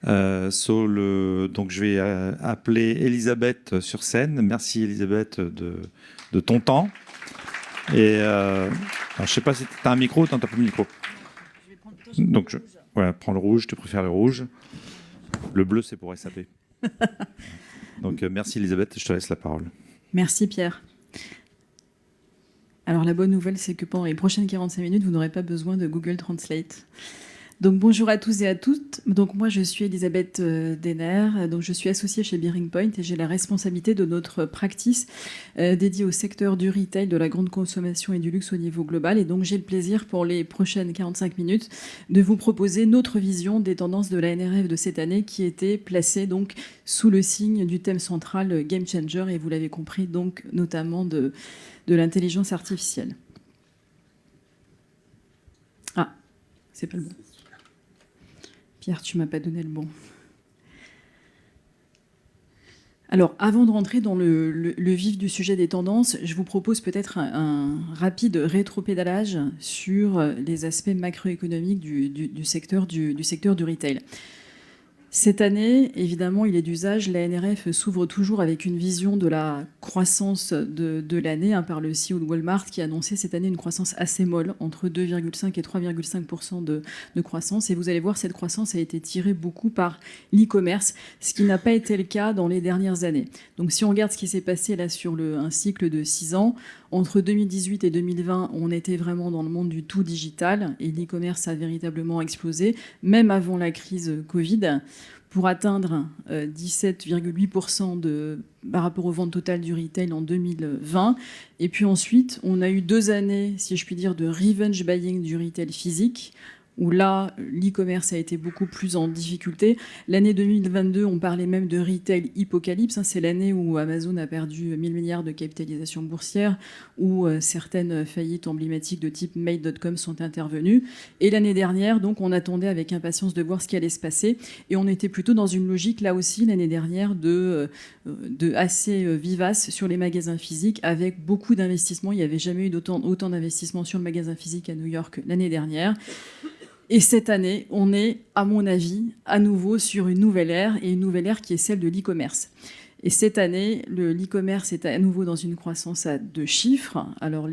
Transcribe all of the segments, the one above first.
Donc je vais appeler Elisabeth sur scène. Merci Elisabeth de ton temps. Et alors, je ne sais pas si tu as un micro, tu n'as pas le micro. Donc voilà, prends le rouge, tu préfères le rouge. Le bleu, c'est pour SAP. Donc merci Elisabeth, je te laisse la parole. Merci Pierre. Alors la bonne nouvelle, c'est que pendant les prochaines 45 minutes, vous n'aurez pas besoin de Google Translate. Donc bonjour à tous et à toutes. Donc moi je suis Elisabeth Denner, donc je suis associée chez Bearing Point et j'ai la responsabilité de notre practice dédiée au secteur du retail, de la grande consommation et du luxe au niveau global. Et donc j'ai le plaisir pour les prochaines 45 minutes de vous proposer notre vision des tendances de la NRF de cette année qui était placée donc sous le signe du thème central Game Changer et vous l'avez compris donc notamment de l'intelligence artificielle. Ah, c'est pas le bon. Pierre, tu m'as pas donné le bon. Alors, avant de rentrer dans le vif du sujet des tendances, je vous propose peut-être un rapide rétropédalage sur les aspects macroéconomiques du secteur du retail. Cette année, évidemment, il est d'usage, la NRF s'ouvre toujours avec une vision de la croissance de l'année par le CEO de Walmart qui a annoncé cette année une croissance assez molle, entre 2,5 et 3,5% de croissance. Et vous allez voir, cette croissance a été tirée beaucoup par l'e-commerce, ce qui n'a pas été le cas dans les dernières années. Donc si on regarde ce qui s'est passé là sur un cycle de 6 ans, entre 2018 et 2020, on était vraiment dans le monde du tout digital et l'e-commerce a véritablement explosé, même avant la crise Covid, pour atteindre 17,8% par rapport aux ventes totales du retail en 2020. Et puis ensuite, on a eu 2 années, si je puis dire, de revenge buying du retail physique, où là, l'e-commerce a été beaucoup plus en difficulté. L'année 2022, on parlait même de retail hypocalypse. C'est l'année où Amazon a perdu 1000 milliards de capitalisation boursière, où certaines faillites emblématiques de type Made.com sont intervenues. Et l'année dernière, donc, on attendait avec impatience de voir ce qui allait se passer. Et on était plutôt dans une logique, là aussi, l'année dernière, de assez vivace sur les magasins physiques, avec beaucoup d'investissements. Il n'y avait jamais eu autant d'investissements sur le magasin physique à New York l'année dernière. Et cette année, on est, à mon avis, à nouveau sur une nouvelle ère, et une nouvelle ère qui est celle de l'e-commerce. Et cette année, l'e-commerce est à nouveau dans une croissance à 2 chiffres. Alors,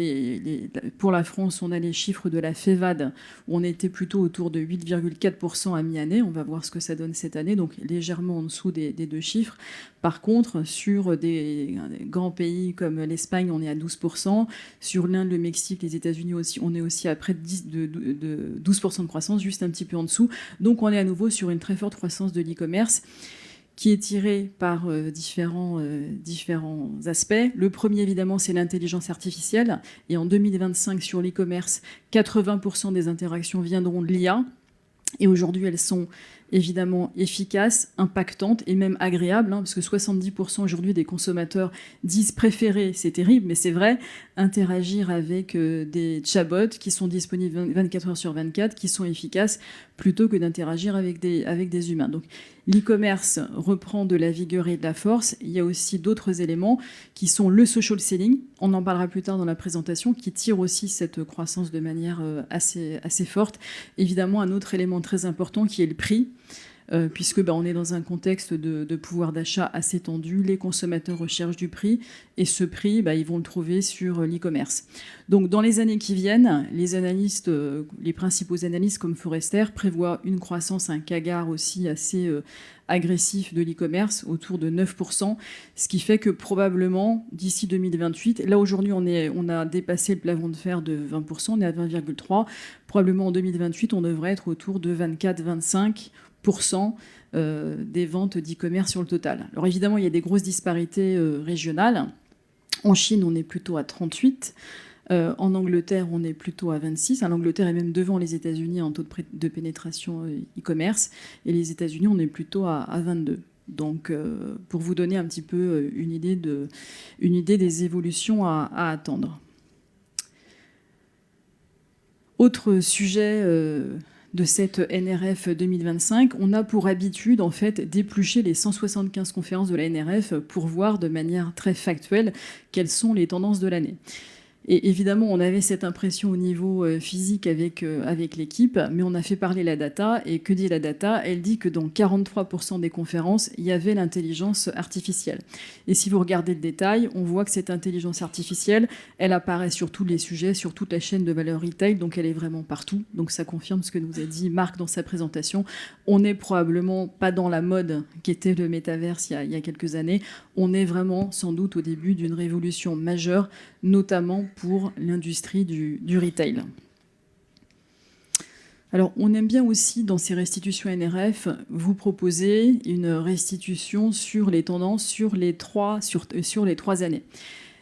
pour la France, on a les chiffres de la FEVAD, où on était plutôt autour de 8,4% à mi-année. On va voir ce que ça donne cette année, donc légèrement en dessous des 2 chiffres. Par contre, sur des grands pays comme l'Espagne, on est à 12%. Sur l'Inde, le Mexique, les États-Unis aussi, on est aussi à près de 12% de croissance, juste un petit peu en dessous. Donc, on est à nouveau sur une très forte croissance de l'e-commerce, qui est tiré par différents aspects. Le premier, évidemment, c'est l'intelligence artificielle. Et en 2025, sur l'e-commerce, 80% des interactions viendront de l'IA. Et aujourd'hui, elles sont évidemment efficaces, impactantes et même agréables, parce que 70% aujourd'hui des consommateurs disent préférer, c'est terrible, mais c'est vrai, interagir avec des chatbots qui sont disponibles 24 heures sur 24, qui sont efficaces, plutôt que d'interagir avec des humains. Donc l'e-commerce reprend de la vigueur et de la force. Il y a aussi d'autres éléments qui sont le social selling, on en parlera plus tard dans la présentation, qui tire aussi cette croissance de manière assez forte. Évidemment, un autre élément très important qui est le prix, puisque on est dans un contexte de pouvoir d'achat assez tendu, les consommateurs recherchent du prix, et ce prix, ils vont le trouver sur l'e-commerce. Donc dans les années qui viennent, les analystes, les principaux analystes comme Forrester prévoient une croissance, un CAGR aussi assez agressif de l'e-commerce, autour de 9%, ce qui fait que probablement d'ici 2028, là aujourd'hui on a dépassé le plafond de fer de 20%, on est à 20,3%, probablement en 2028 on devrait être autour de 24-25% des ventes d'e-commerce sur le total. Alors évidemment, il y a des grosses disparités régionales. En Chine, on est plutôt à 38%. En Angleterre, on est plutôt à 26%. L'Angleterre est même devant les États-Unis en taux de pénétration e-commerce. Et les États-Unis, on est plutôt à 22%. Donc, pour vous donner un petit peu une idée des évolutions à attendre. Autre sujet de cette NRF 2025, on a pour habitude en fait d'éplucher les 175 conférences de la NRF pour voir de manière très factuelle quelles sont les tendances de l'année. Et évidemment, on avait cette impression au niveau physique avec l'équipe, mais on a fait parler la data. Et que dit la data? Elle dit que dans 43% des conférences, il y avait l'intelligence artificielle. Et si vous regardez le détail, on voit que cette intelligence artificielle, elle apparaît sur tous les sujets, sur toute la chaîne de valeur retail, donc elle est vraiment partout. Donc ça confirme ce que nous a dit Marc dans sa présentation. On n'est probablement pas dans la mode qui était le métaverse il y a quelques années. On est vraiment sans doute au début d'une révolution majeure, notamment pour l'industrie du retail. Alors, on aime bien aussi, dans ces restitutions NRF, vous proposer une restitution sur les tendances sur les 3 années.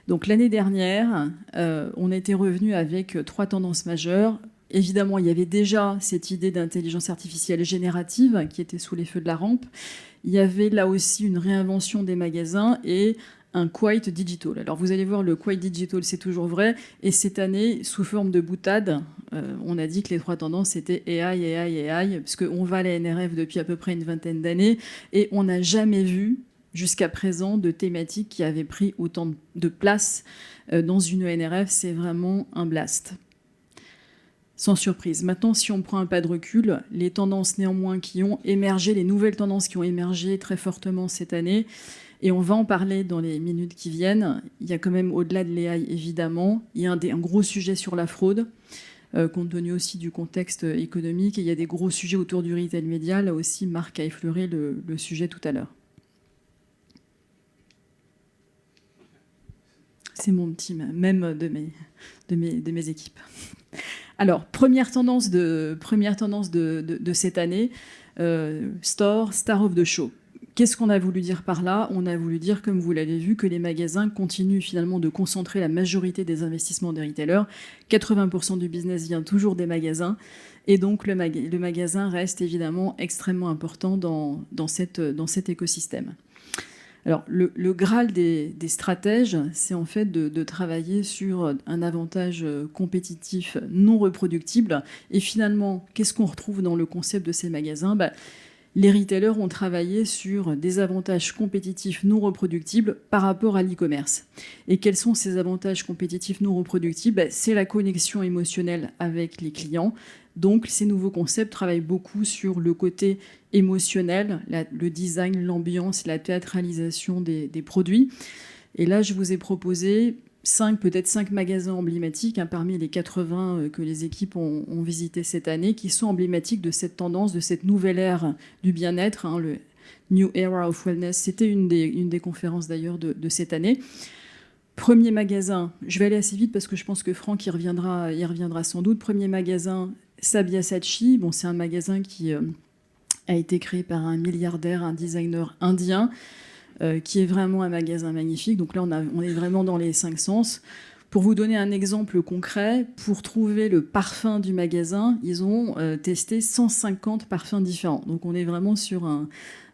Donc, l'année dernière, on était revenu avec 3 tendances majeures. Évidemment, il y avait déjà cette idée d'intelligence artificielle générative qui était sous les feux de la rampe. Il y avait là aussi une réinvention des magasins et un Quite Digital. Alors vous allez voir, le Quite Digital, c'est toujours vrai. Et cette année, sous forme de boutade, on a dit que les 3 tendances, c'était AI, parce qu'on va à la NRF depuis à peu près une vingtaine d'années, et on n'a jamais vu, jusqu'à présent, de thématiques qui avaient pris autant de place dans une NRF. C'est vraiment un blast. Sans surprise. Maintenant, si on prend un pas de recul, les tendances néanmoins qui ont émergé, les nouvelles tendances qui ont émergé très fortement cette année, et on va en parler dans les minutes qui viennent, il y a quand même, au-delà de l'AI évidemment, il y a un gros sujet sur la fraude, compte tenu aussi du contexte économique, et il y a des gros sujets autour du retail média. Là aussi, Marc a effleuré le sujet tout à l'heure. C'est mon petit même de mes équipes. Alors, première tendance de cette année, Star of the Show. Qu'est-ce qu'on a voulu dire par là? On a voulu dire, comme vous l'avez vu, que les magasins continuent finalement de concentrer la majorité des investissements des retailers. 80% du business vient toujours des magasins. Et donc, le magasin reste évidemment extrêmement important dans cet écosystème. Alors, le Graal des stratèges, c'est en fait de travailler sur un avantage compétitif non reproductible. Et finalement, qu'est-ce qu'on retrouve dans le concept de ces magasins? Les retailers ont travaillé sur des avantages compétitifs non reproductibles par rapport à l'e-commerce. Et quels sont ces avantages compétitifs non reproductibles? C'est la connexion émotionnelle avec les clients. Donc, ces nouveaux concepts travaillent beaucoup sur le côté émotionnel, le design, l'ambiance, la théâtralisation des produits. Et là, je vous ai proposé peut-être 5 magasins emblématiques, parmi les 80 que les équipes ont visités cette année, qui sont emblématiques de cette tendance, de cette nouvelle ère du bien-être, le New Era of Wellness. C'était une des conférences d'ailleurs de cette année. Premier magasin, je vais aller assez vite parce que je pense que Franck y reviendra sans doute. Premier magasin, Sabyasachi. Bon, c'est un magasin qui a été créé par un milliardaire, un designer indien, qui est vraiment un magasin magnifique. Donc là, on est vraiment dans les 5 sens. Pour vous donner un exemple concret, pour trouver le parfum du magasin, ils ont testé 150 parfums différents. Donc on est vraiment sur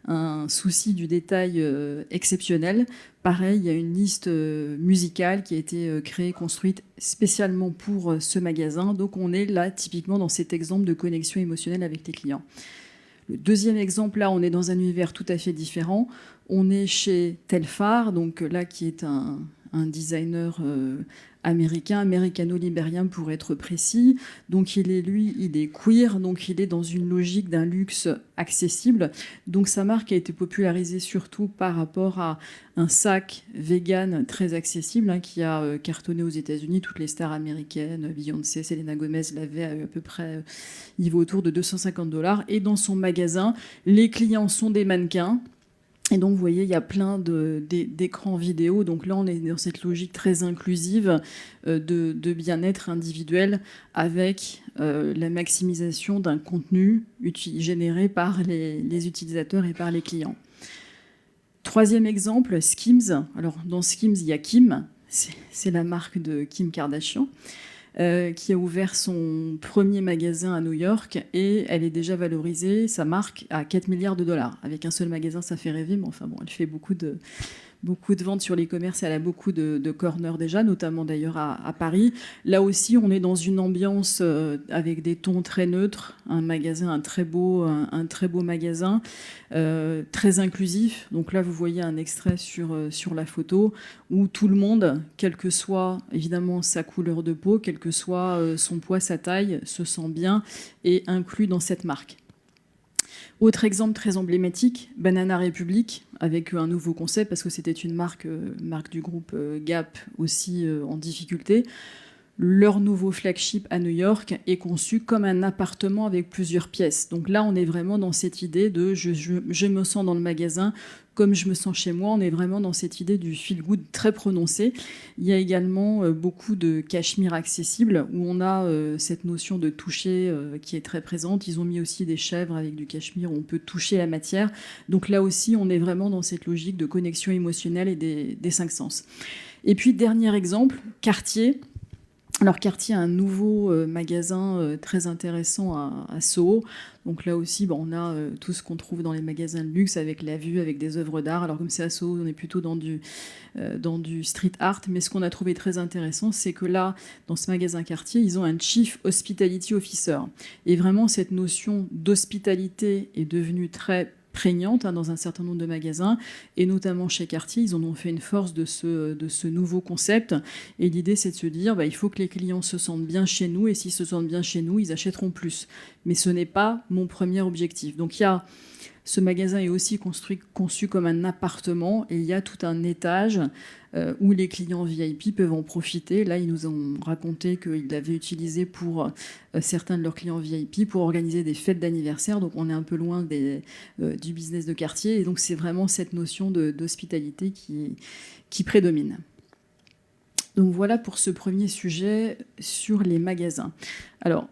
un souci du détail exceptionnel. Pareil, il y a une liste musicale qui a été créée, construite spécialement pour ce magasin. Donc on est là typiquement dans cet exemple de connexion émotionnelle avec les clients. Le deuxième exemple, là, on est dans un univers tout à fait différent. On est chez Telfar, donc là, qui est un designer américano-libérien pour être précis. Donc il est queer, donc il est dans une logique d'un luxe accessible. Donc sa marque a été popularisée surtout par rapport à un sac vegan très accessible qui a cartonné aux États-Unis. Toutes les stars américaines, Beyoncé, Selena Gomez l'avaient à peu près, il vaut autour de $250. Et dans son magasin, les clients sont des mannequins. Et donc, vous voyez, il y a plein d'écrans vidéo. Donc là, on est dans cette logique très inclusive de bien-être individuel avec la maximisation d'un contenu généré par les utilisateurs et par les clients. Troisième exemple, Skims. Alors, dans Skims, il y a Kim. C'est la marque de Kim Kardashian. Qui a ouvert son premier magasin à New York et elle est déjà valorisée, sa marque, à $4 milliards. Avec un seul magasin, ça fait rêver, mais enfin bon, elle fait beaucoup beaucoup de ventes sur l'e-commerce. Elle a beaucoup de corners déjà, notamment d'ailleurs à Paris. Là aussi, on est dans une ambiance avec des tons très neutres. Un très beau magasin, très inclusif. Donc là, vous voyez un extrait sur la photo où tout le monde, quelle que soit évidemment sa couleur de peau, quel que soit son poids, sa taille, se sent bien et inclus dans cette marque. Autre exemple très emblématique, Banana Republic, avec un nouveau concept, parce que c'était une marque du groupe Gap aussi en difficulté. Leur nouveau flagship à New York est conçu comme un appartement avec plusieurs pièces. Donc là, on est vraiment dans cette idée de je me sens dans le magasin comme je me sens chez moi. On est vraiment dans cette idée du feel-good très prononcé. Il y a également beaucoup de cachemire accessible où on a cette notion de toucher qui est très présente. Ils ont mis aussi des chèvres avec du cachemire où on peut toucher la matière. Donc là aussi, on est vraiment dans cette logique de connexion émotionnelle et des cinq sens. Et puis, dernier exemple, Cartier. Alors Cartier a un nouveau magasin très intéressant à Soho. Donc là aussi, on a tout ce qu'on trouve dans les magasins de luxe avec la vue, avec des œuvres d'art. Alors comme c'est à Soho, on est plutôt dans du street art. Mais ce qu'on a trouvé très intéressant, c'est que là, dans ce magasin Cartier, ils ont un Chief Hospitality Officer. Et vraiment, cette notion d'hospitalité est devenue très prégnante dans un certain nombre de magasins, et notamment chez Cartier, ils en ont fait une force de ce nouveau concept. Et l'idée, c'est de se dire, il faut que les clients se sentent bien chez nous, et s'ils se sentent bien chez nous, ils achèteront plus. Mais ce n'est pas mon premier objectif. Donc ce magasin est aussi conçu comme un appartement, et il y a tout un étage où les clients VIP peuvent en profiter. Là, ils nous ont raconté qu'ils l'avaient utilisé pour certains de leurs clients VIP pour organiser des fêtes d'anniversaire. Donc, on est un peu loin du business de Cartier. Et donc, c'est vraiment cette notion d'hospitalité qui prédomine. Donc, voilà pour ce premier sujet sur les magasins. Alors,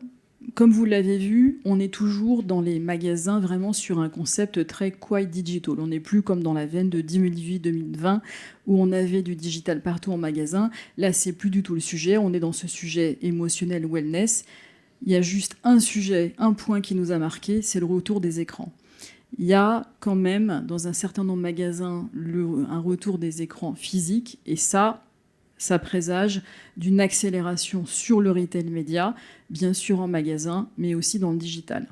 comme vous l'avez vu, on est toujours dans les magasins vraiment sur un concept très quite digital. On n'est plus comme dans la veine de 2018-2020 où on avait du digital partout en magasin. Là, c'est plus du tout le sujet. On est dans ce sujet émotionnel wellness. Il y a juste un sujet, un point qui nous a marqué, c'est le retour des écrans. Il y a quand même, dans un certain nombre de magasins, un retour des écrans physiques. Et ça présage d'une accélération sur le retail média, bien sûr en magasin, mais aussi dans le digital.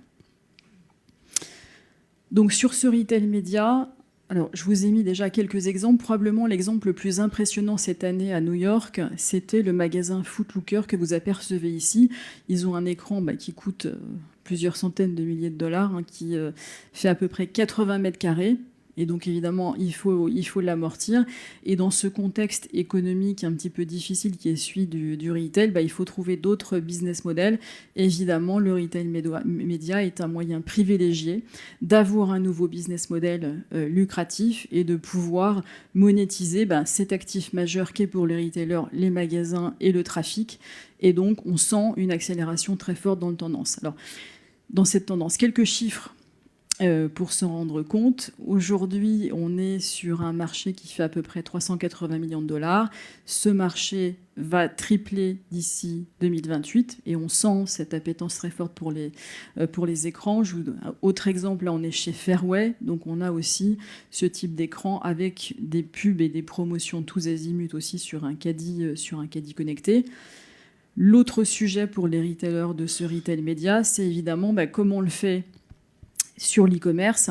Donc sur ce retail média, alors je vous ai mis déjà quelques exemples. Probablement l'exemple le plus impressionnant cette année à New York, c'était le magasin Foot Locker que vous apercevez ici. Ils ont un écran qui coûte plusieurs centaines de milliers de dollars, qui fait à peu près 80 mètres carrés. Et donc, évidemment, il faut l'amortir. Et dans ce contexte économique un petit peu difficile qui est celui du retail, il faut trouver d'autres business models. Évidemment, le retail média est un moyen privilégié d'avoir un nouveau business model lucratif et de pouvoir monétiser cet actif majeur qu'est pour les retailers, les magasins et le trafic. Et donc, on sent une accélération très forte dans dans cette tendance. Quelques chiffres pour s'en rendre compte. Aujourd'hui, on est sur un marché qui fait à peu près 380 millions de dollars. Ce marché va tripler d'ici 2028 et on sent cette appétence très forte pour les écrans. Autre exemple, là, on est chez Fairway. Donc, on a aussi ce type d'écran avec des pubs et des promotions tous azimuts aussi sur un caddie connecté. L'autre sujet pour les retailers de ce retail média, c'est évidemment comment on le fait sur l'e-commerce,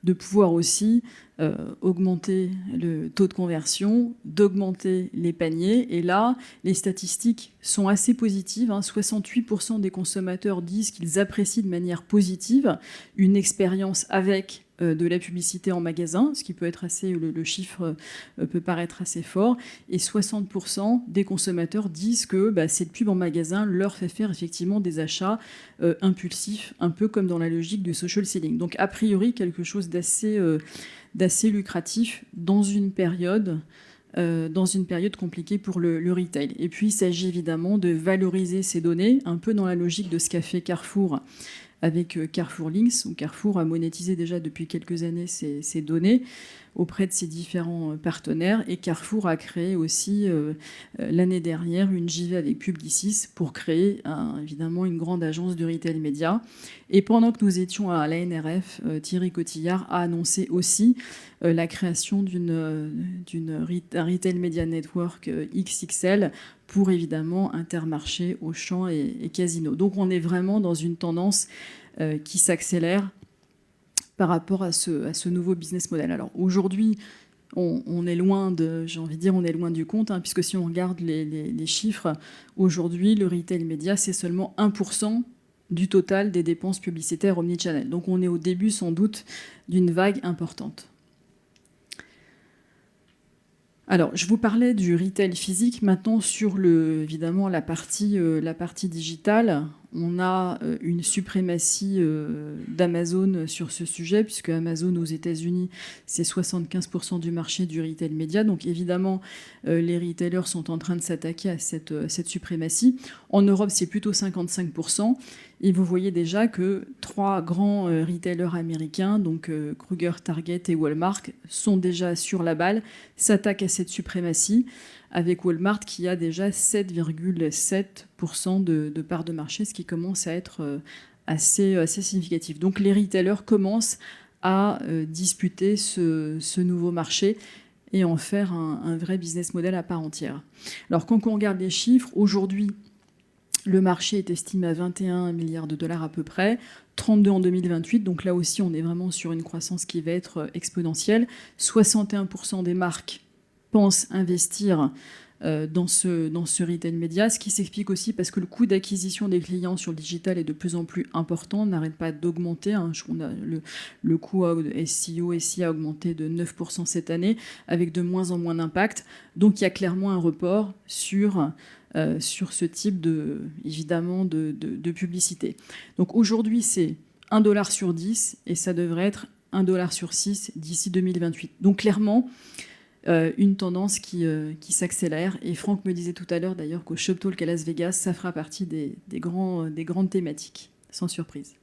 de pouvoir aussi augmenter le taux de conversion, d'augmenter les paniers. Et là, les statistiques sont assez positives. 68% des consommateurs disent qu'ils apprécient de manière positive une expérience avec de la publicité en magasin, ce qui peut être le chiffre peut paraître assez fort. Et 60% des consommateurs disent que cette pub en magasin leur fait faire effectivement des achats impulsifs, un peu comme dans la logique du social selling. Donc a priori, quelque chose d'assez lucratif dans une période compliquée pour le retail. Et puis, il s'agit évidemment de valoriser ces données, un peu dans la logique de ce qu'a fait Carrefour avec Carrefour Links, où Carrefour a monétisé déjà depuis quelques années ces données. auprès de ses différents partenaires. Et Carrefour a créé aussi l'année dernière une JV avec Publicis pour créer évidemment une grande agence de retail média. Et pendant que nous étions à l'ANRF, Thierry Cotillard a annoncé aussi la création d'un Retail Media Network XXL pour évidemment Intermarché, Auchan et Casino. Donc on est vraiment dans une tendance qui s'accélère par rapport à ce nouveau business model. Alors aujourd'hui, on est loin on est loin du compte, hein, puisque si on regarde les chiffres, aujourd'hui, le retail média, c'est seulement 1% du total des dépenses publicitaires omnichannel. Donc on est au début sans doute d'une vague importante. Alors, je vous parlais du retail physique. Maintenant, sur évidemment la partie digitale, on a une suprématie d'Amazon sur ce sujet, puisque Amazon aux États-Unis, c'est 75% du marché du retail média. Donc évidemment, les retailers sont en train de s'attaquer à cette suprématie. En Europe, c'est plutôt 55%. Et vous voyez déjà que 3 grands retailers américains, donc Kroger, Target et Walmart, sont déjà sur la balle, s'attaquent à cette suprématie, avec Walmart qui a déjà 7,7% de part de marché, ce qui commence à être assez significatif. Donc les retailers commencent à disputer ce nouveau marché et en faire un vrai business model à part entière. Alors quand on regarde les chiffres, aujourd'hui, le marché est estimé à 21 milliards de dollars à peu près, 32 en 2028, donc là aussi on est vraiment sur une croissance qui va être exponentielle. 61% des marques pensent investir dans ce retail média, ce qui s'explique aussi parce que le coût d'acquisition des clients sur le digital est de plus en plus important, n'arrête pas d'augmenter. Hein. Le coût SEO, SIA a augmenté de 9% cette année, avec de moins en moins d'impact. Donc il y a clairement un report sur ce type évidemment de publicité. Donc aujourd'hui, c'est 1 $ sur 10 et ça devrait être 1 $ sur 6 d'ici 2028. Donc clairement, une tendance qui s'accélère. Et Franck me disait tout à l'heure d'ailleurs qu'au Shop Talk à Las Vegas, ça fera partie des grandes thématiques, sans surprise.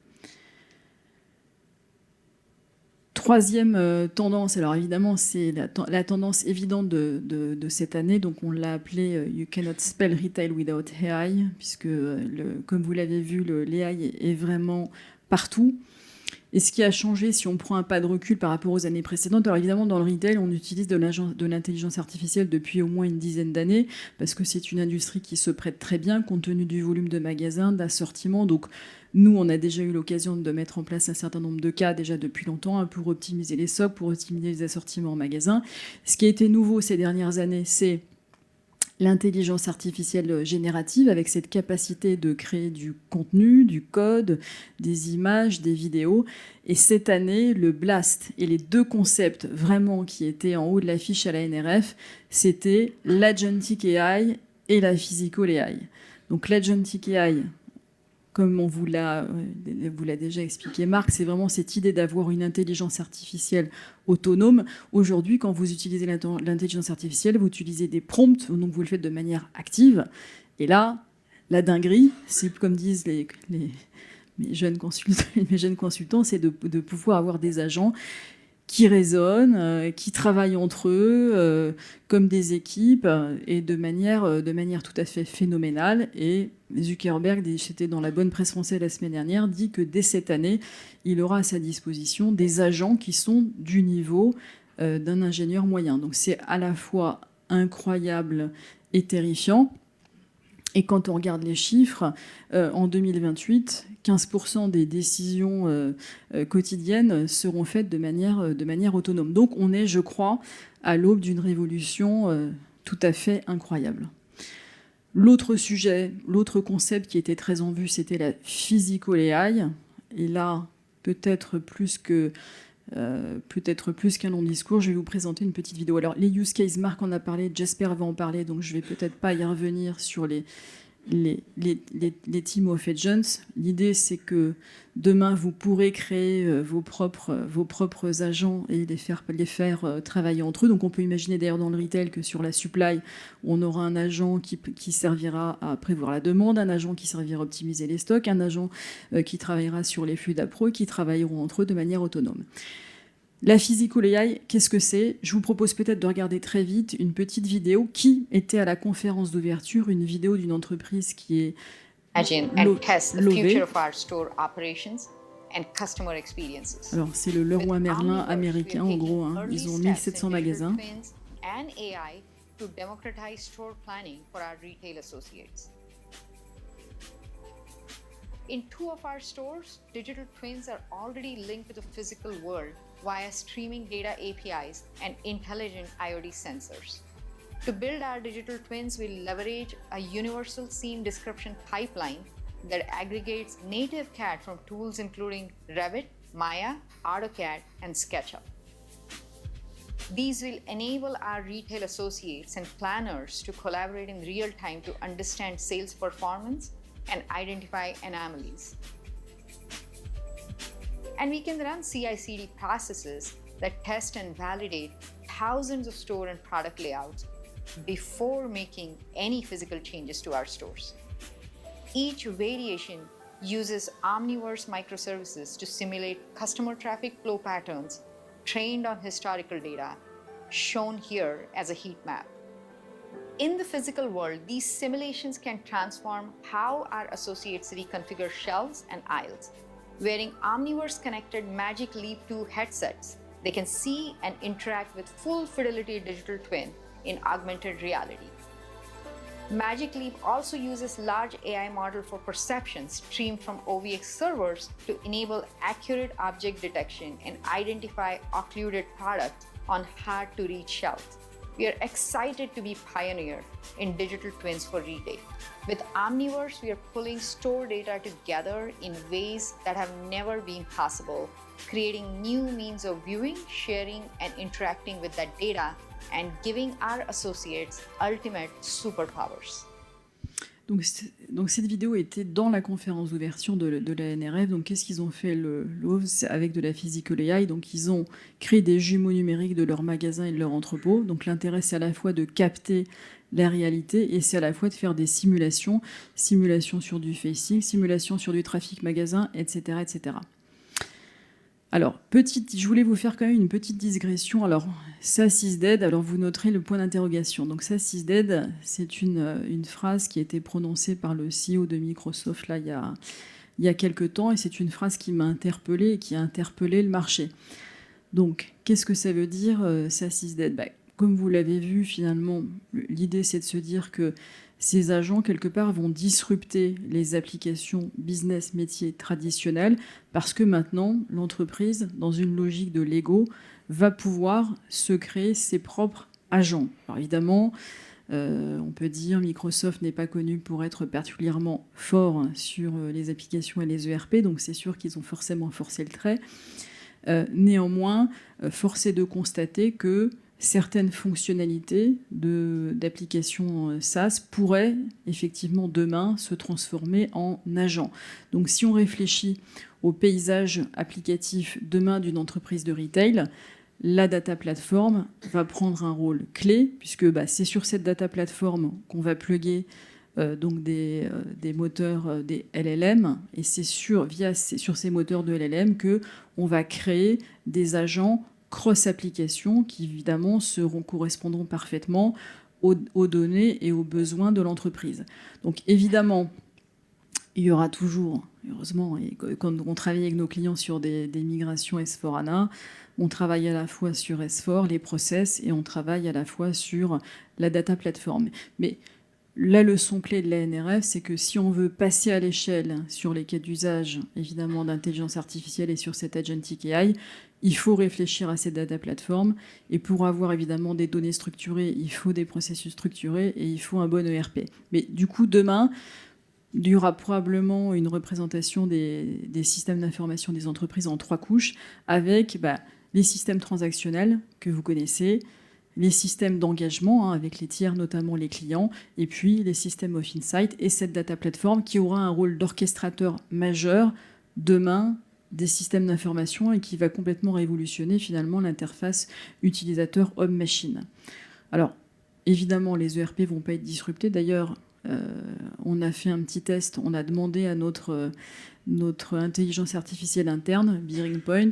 Troisième tendance, alors évidemment, c'est la tendance évidente de cette année. Donc on l'a appelé You cannot spell retail without AI, puisque comme vous l'avez vu, l'AI est vraiment partout. Et ce qui a changé, si on prend un pas de recul par rapport aux années précédentes, alors évidemment dans le retail, on utilise de l'intelligence artificielle depuis au moins une dizaine d'années, parce que c'est une industrie qui se prête très bien compte tenu du volume de magasins, d'assortiments. Donc nous, on a déjà eu l'occasion de mettre en place un certain nombre de cas déjà depuis longtemps pour optimiser les stocks, pour optimiser les assortiments en magasin. Ce qui a été nouveau ces dernières années, c'est l'intelligence artificielle générative avec cette capacité de créer du contenu, du code, des images, des vidéos. Et cette année, le Blast et les 2 concepts vraiment qui étaient en haut de l'affiche à la NRF, c'était l'Agentic AI et la Physical AI. Donc l'Agentic AI, comme on vous l'a déjà expliqué Marc, c'est vraiment cette idée d'avoir une intelligence artificielle autonome. Aujourd'hui, quand vous utilisez l'intelligence artificielle, vous utilisez des prompts, donc vous le faites de manière active. Et là, la dinguerie, c'est comme disent mes jeunes consultants, c'est de pouvoir avoir des agents qui raisonnent, qui travaillent entre eux comme des équipes et de manière tout à fait phénoménale. Et Zuckerberg, c'était dans la bonne presse française la semaine dernière, dit que dès cette année, il aura à sa disposition des agents qui sont du niveau d'un ingénieur moyen. Donc c'est à la fois incroyable et terrifiant. Et quand on regarde les chiffres, en 2028, 15% des décisions quotidiennes seront faites de manière autonome. Donc on est, je crois, à l'aube d'une révolution tout à fait incroyable. L'autre sujet, l'autre concept qui était très en vue, c'était la physical AI. Et là, peut-être plus qu'un long discours, je vais vous présenter une petite vidéo. Alors, les use cases, Marc en a parlé, Jasper va en parler, donc je vais peut-être pas y revenir sur les team of agents. L'idée, c'est que demain, vous pourrez créer vos propres agents et les faire travailler entre eux. Donc, on peut imaginer d'ailleurs dans le retail que sur la supply, on aura un agent qui servira à prévoir la demande, un agent qui servira à optimiser les stocks, un agent qui travaillera sur les flux d'appro et qui travailleront entre eux de manière autonome. La physical AI, qu'est-ce que c'est? Je vous propose peut-être de regarder très vite une petite vidéo qui était à la conférence d'ouverture, une vidéo d'une entreprise qui est Lovée. Alors, c'est le Leroy Merlin américain, en gros. Hein. Ils ont 1700 magasins. To democratize store planning for our retail associates. In 2 of our stores, digital twins are already linked to the physical world via streaming data APIs and intelligent IoT sensors. To build our digital twins, we'll leverage a universal scene description pipeline that aggregates native CAD from tools including Revit, Maya, AutoCAD, and SketchUp. These will enable our retail associates and planners to collaborate in real time to understand sales performance and identify anomalies. And we can run CI/CD processes that test and validate thousands of store and product layouts before making any physical changes to our stores. Each variation uses Omniverse microservices to simulate customer traffic flow patterns trained on historical data, shown here as a heat map. In the physical world, these simulations can transform how our associates reconfigure shelves and aisles. Wearing Omniverse connected Magic Leap 2 headsets, they can see and interact with full fidelity digital twin in augmented reality. Magic Leap also uses large AI model for perception streamed from OVX servers to enable accurate object detection and identify occluded products on hard-to-reach shelves. We are excited to be pioneer in digital twins for retail. With Omniverse, we are pulling store data together in ways that have never been possible, creating new means of viewing, sharing, and interacting with that data and giving our associates ultimate superpowers. Donc cette vidéo était dans la conférence d'ouverture de la NRF. Donc qu'est-ce qu'ils ont fait avec de la physical AI? Donc ils ont créé des jumeaux numériques de leurs magasins et de leurs entrepôts. Donc l'intérêt, c'est à la fois de capter la réalité et c'est à la fois de faire des simulations sur du facing, simulations sur du trafic magasin, etc., etc. Alors, je voulais vous faire quand même une petite digression. Alors, SaaS is dead, alors vous noterez le point d'interrogation. Donc, SaaS is dead, c'est une phrase qui a été prononcée par le CEO de Microsoft là, il y a quelques temps, et c'est une phrase qui m'a interpellée et qui a interpellé le marché. Donc, qu'est-ce que ça veut dire, SaaS is dead? Comme vous l'avez vu, finalement, l'idée, c'est de se dire que ces agents, quelque part, vont disrupter les applications business métiers traditionnelles parce que maintenant, l'entreprise, dans une logique de Lego, va pouvoir se créer ses propres agents. Alors évidemment, on peut dire Microsoft n'est pas connu pour être particulièrement fort sur les applications et les ERP, donc c'est sûr qu'ils ont forcément forcé le trait. Néanmoins, force est de constater que certaines fonctionnalités d'applications SaaS pourraient effectivement demain se transformer en agents. Donc si on réfléchit au paysage applicatif demain d'une entreprise de retail, la data platform va prendre un rôle clé, puisque c'est sur cette data platform qu'on va plugger donc des moteurs, des LLM, et c'est sur ces moteurs de LLM qu'on va créer des agents cross-applications qui, évidemment, correspondront parfaitement aux données et aux besoins de l'entreprise. Donc, évidemment, il y aura toujours, heureusement, et quand on travaille avec nos clients sur des migrations S4HANA, on travaille à la fois sur S4, les process, et on travaille à la fois sur la data platform. Mais la leçon clé de la NRF, c'est que si on veut passer à l'échelle sur les cas d'usage, évidemment, d'intelligence artificielle et sur cette agentic AI, il faut réfléchir à ces data platforms. Et pour avoir évidemment des données structurées, il faut des processus structurés et il faut un bon ERP. Mais du coup, demain, il y aura probablement une représentation des systèmes d'information des entreprises en 3 couches, avec les systèmes transactionnels que vous connaissez, les systèmes d'engagement avec les tiers, notamment les clients, et puis les systèmes of insight et cette data platform qui aura un rôle d'orchestrateur majeur demain des systèmes d'information et qui va complètement révolutionner finalement l'interface utilisateur homme-machine. Alors, évidemment, les ERP ne vont pas être disruptés. D'ailleurs, on a fait un petit test, on a demandé à notre intelligence artificielle interne, BearingPoint,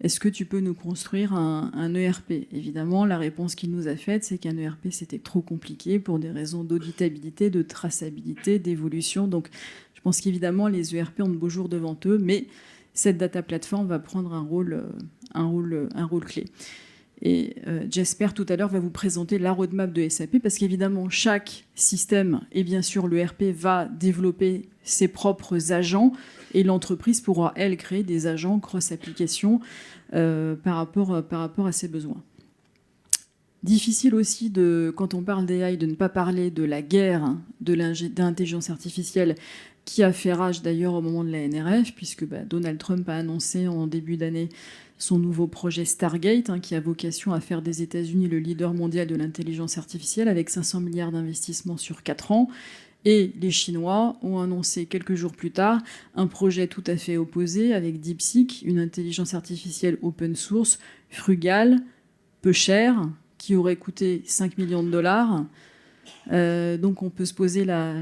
est-ce que tu peux nous construire un ERP? Évidemment, la réponse qu'il nous a faite, c'est qu'un ERP, c'était trop compliqué pour des raisons d'auditabilité, de traçabilité, d'évolution. Donc, je pense qu'évidemment, les ERP ont de beaux jours devant eux, mais cette data platform va prendre un rôle clé. Et Jesper, tout à l'heure, va vous présenter la roadmap de SAP, parce qu'évidemment, chaque système, et bien sûr l'ERP, va développer ses propres agents, et l'entreprise pourra, elle, créer des agents cross-application par rapport à ses besoins. Difficile aussi, quand on parle d'AI, de ne pas parler de la guerre de l'intelligence artificielle, qui a fait rage d'ailleurs au moment de la NRF, puisque Donald Trump a annoncé en début d'année son nouveau projet Stargate, qui a vocation à faire des États-Unis le leader mondial de l'intelligence artificielle, avec 500 milliards d'investissements sur 4 ans. Et les Chinois ont annoncé quelques jours plus tard un projet tout à fait opposé avec DeepSeek, une intelligence artificielle open source, frugale, peu chère, qui aurait coûté 5 millions de dollars. Donc on peut se poser la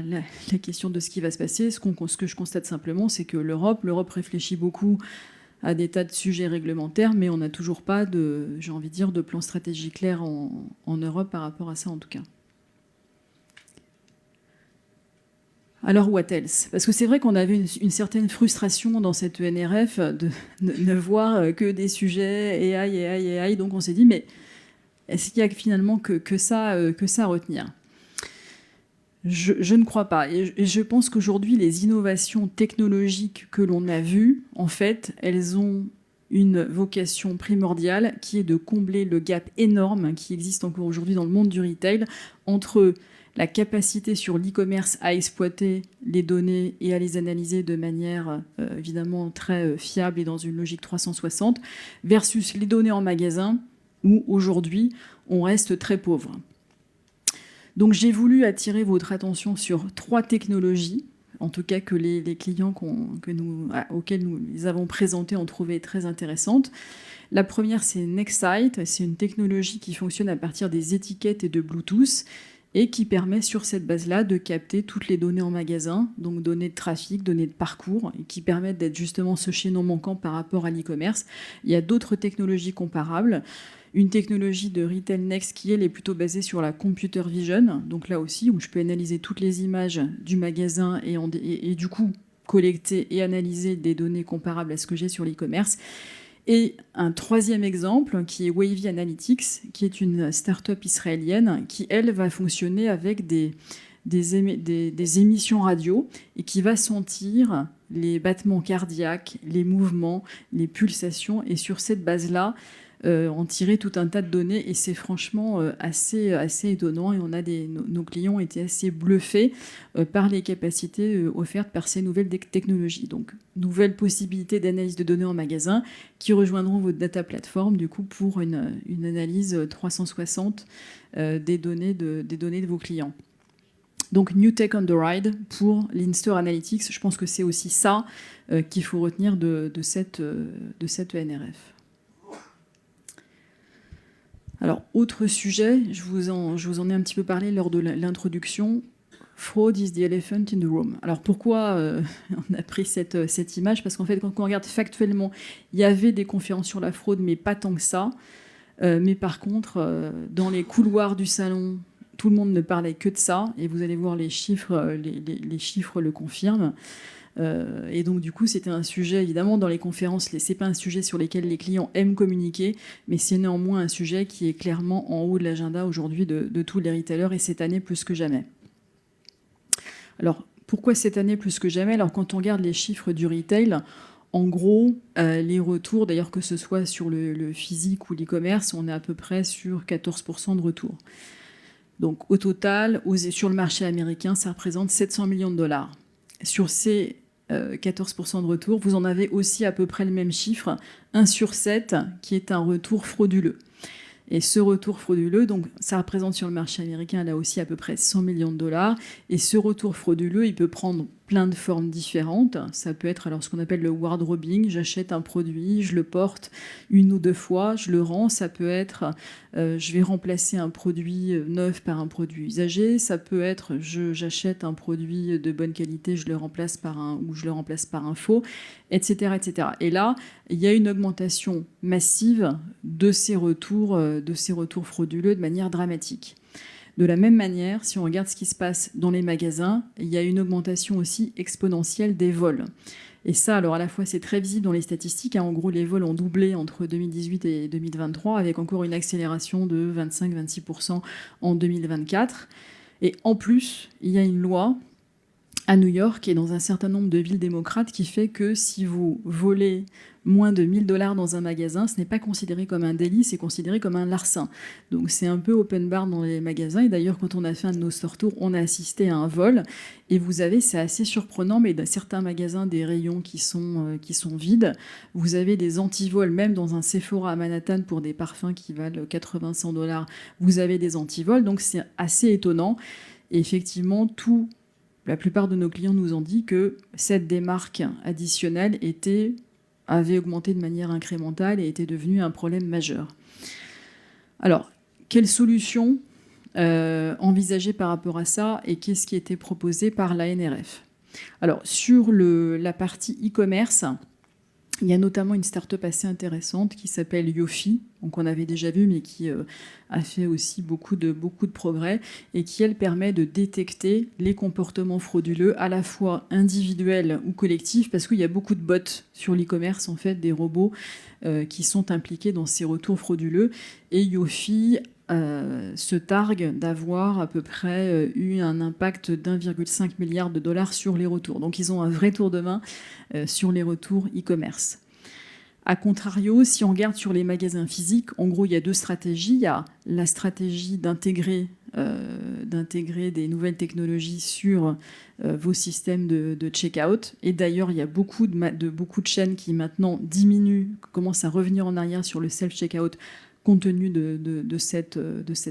question de ce qui va se passer. Ce que je constate simplement, c'est que l'Europe réfléchit beaucoup à des tas de sujets réglementaires, mais on n'a toujours pas de plan stratégique clair en Europe par rapport à ça en tout cas. Alors, what else? Parce que c'est vrai qu'on avait une certaine frustration dans cette ENRF de ne voir que des sujets AI. Donc on s'est dit, mais est-ce qu'il y a finalement que ça à retenir? Je ne crois pas. Et je pense qu'aujourd'hui, les innovations technologiques que l'on a vues, en fait, elles ont une vocation primordiale qui est de combler le gap énorme qui existe encore aujourd'hui dans le monde du retail entre la capacité sur l'e-commerce à exploiter les données et à les analyser de manière évidemment très fiable et dans une logique 360 versus les données en magasin où aujourd'hui on reste très pauvre. Donc j'ai voulu attirer votre attention sur 3 technologies, en tout cas que les clients auxquels nous les avons présentées ont trouvé très intéressantes. La première, c'est Nextsight. C'est une technologie qui fonctionne à partir des étiquettes et de Bluetooth et qui permet sur cette base-là de capter toutes les données en magasin, donc données de trafic, données de parcours, et qui permettent d'être justement ce chaînon manquant par rapport à l'e-commerce. Il y a d'autres technologies comparables. Une technologie de Retail Next qui, elle, est plutôt basée sur la computer vision, donc là aussi, où je peux analyser toutes les images du magasin et du coup collecter et analyser des données comparables à ce que j'ai sur l'e-commerce. Et un troisième exemple qui est Wavy Analytics, qui est une start-up israélienne qui, elle, va fonctionner avec des émissions radio et qui va sentir les battements cardiaques, les mouvements, les pulsations, et sur cette base-là, en tirer tout un tas de données, et c'est franchement assez étonnant, et nos clients étaient assez bluffés par les capacités offertes par ces nouvelles technologies. Donc, nouvelles possibilités d'analyse de données en magasin qui rejoindront votre data platform du coup pour une analyse 360 des données de vos clients. Donc, New Tech on the Ride pour l'In-Store Analytics. Je pense que c'est aussi ça qu'il faut retenir de cette ENRF. Alors, autre sujet, je vous en ai un petit peu parlé lors de l'introduction. Fraud is the elephant in the room. Alors, pourquoi on a pris cette image? Parce qu'en fait, quand on regarde factuellement, il y avait des conférences sur la fraude, mais pas tant que ça. Mais par contre, dans les couloirs du salon, tout le monde ne parlait que de ça. Et vous allez voir les chiffres, les chiffres le confirment. Et donc du coup c'était un sujet, évidemment dans les conférences, c'est pas un sujet sur lequel les clients aiment communiquer, mais c'est néanmoins un sujet qui est clairement en haut de l'agenda aujourd'hui de tous les retailers, et cette année plus que jamais. Alors pourquoi cette année plus que jamais? Alors quand on regarde les chiffres du retail, en gros les retours, d'ailleurs que ce soit sur le physique ou l'e-commerce, on est à peu près sur 14% de retours. Donc au total, sur le marché américain, ça représente 700 millions de dollars. Sur ces 14% de retour, vous en avez aussi à peu près le même chiffre, 1 sur 7, qui est un retour frauduleux. Et ce retour frauduleux, donc, ça représente sur le marché américain là aussi à peu près 100 millions de dollars. Et ce retour frauduleux, il peut prendre plein de formes différentes. Ça peut être alors ce qu'on appelle le wardrobing, j'achète un produit, je le porte 1 ou 2 fois, je le rends. Ça peut être je vais remplacer un produit neuf par un produit usagé. Ça peut être j'achète un produit de bonne qualité, je le remplace par un faux, etc., etc. Et là, il y a une augmentation massive de ces retours frauduleux de manière dramatique. De la même manière, si on regarde ce qui se passe dans les magasins, il y a une augmentation aussi exponentielle des vols. Et ça, alors à la fois, c'est très visible dans les statistiques. En gros, les vols ont doublé entre 2018 et 2023, avec encore une accélération de 25-26% en 2024. Et en plus, il y a une loi à New York et dans un certain nombre de villes démocrates qui fait que si vous volez moins de $1000 dans un magasin, ce n'est pas considéré comme un délit, c'est considéré comme un larcin. Donc c'est un peu open bar dans les magasins. Et d'ailleurs, quand on a fait un de nos store tours, on a assisté à un vol. Et vous avez, c'est assez surprenant, mais dans certains magasins, des rayons qui sont vides, vous avez des antivols, même dans un Sephora à Manhattan pour des parfums qui valent 80-100 $, vous avez des antivols. Donc c'est assez étonnant. Et effectivement, la plupart de nos clients nous ont dit que cette démarque additionnelle avait augmenté de manière incrémentale et était devenue un problème majeur. Alors, quelle solution envisager par rapport à ça et qu'est-ce qui était proposé par l'ANRF ? Alors, sur la partie e-commerce, il y a notamment une start-up assez intéressante qui s'appelle Yofi, donc on avait déjà vu, mais qui a fait aussi beaucoup de progrès et qui, elle, permet de détecter les comportements frauduleux, à la fois individuels ou collectifs, parce qu'il y a beaucoup de bots sur l'e-commerce, en fait, des robots qui sont impliqués dans ces retours frauduleux. Et Yofi se targue d'avoir à peu près eu un impact d'1,5 milliard de dollars sur les retours. Donc ils ont un vrai tour de main sur les retours e-commerce. A contrario, si on regarde sur les magasins physiques, en gros, il y a 2 stratégies. Il y a la stratégie d'intégrer des nouvelles technologies sur vos systèmes de check-out. Et d'ailleurs, il y a beaucoup de chaînes qui maintenant commencent à revenir en arrière sur le self-checkout compte tenu de cette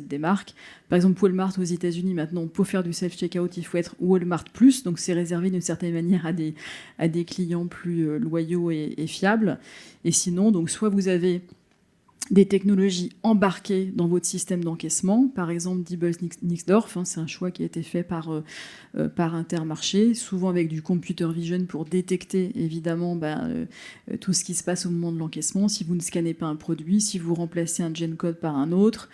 démarque. Par exemple, Walmart aux États-Unis, maintenant, pour faire du self-checkout, il faut être Walmart+, donc c'est réservé d'une certaine manière à des clients plus loyaux et fiables. Et sinon, donc, soit vous avez des technologies embarquées dans votre système d'encaissement, par exemple Diebels-Nixdorf, c'est un choix qui a été fait par Intermarché, souvent avec du computer vision pour détecter évidemment tout ce qui se passe au moment de l'encaissement. Si vous ne scannez pas un produit, si vous remplacez un GenCode par un autre,